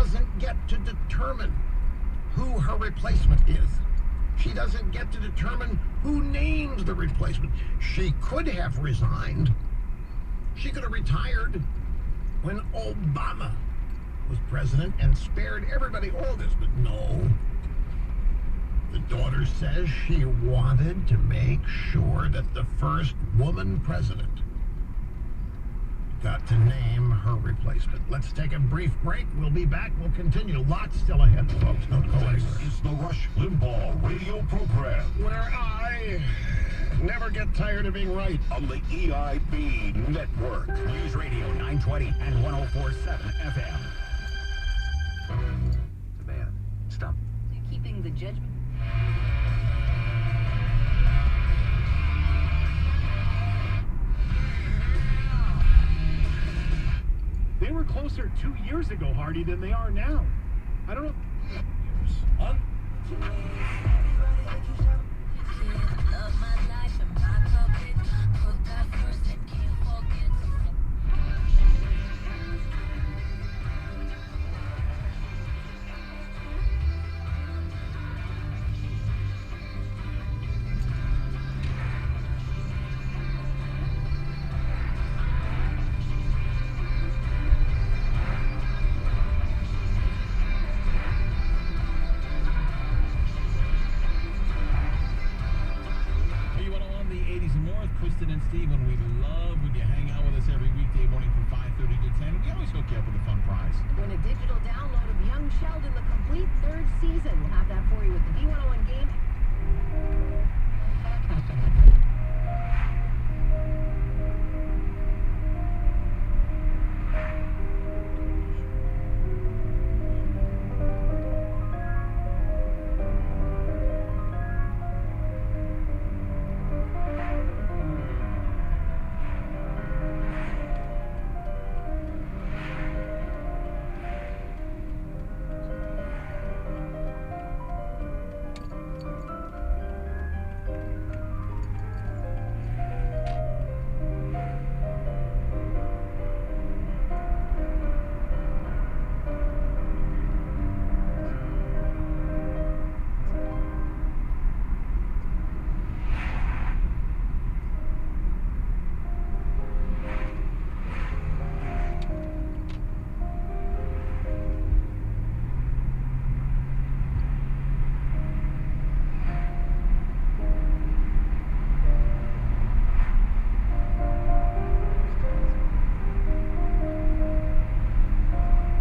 doesn't get to determine who her replacement is. She doesn't get to determine who names the replacement. She could have resigned. She could have retired when Obama was president and spared everybody all this, but no. The daughter says she wanted to make sure that the first woman president got to name her replacement. Let's take a brief break. We'll be back. We'll continue. Lots still ahead, folks. Don't go anywhere. This is the Rush Limbaugh radio program, where I never get tired of being right. On the EIB network. News Radio 920 and 104.7 FM. The man. Stop. Keeping the judgment. They were closer 2 years ago, Hardy, than they are now. I don't know. Kristen and Steven, we love when you hang out with us every weekday morning from 5:30 to 10. We always hook you up with a fun prize. Win a digital download of Young Sheldon, the complete third season. We'll have that for you with the V101 game.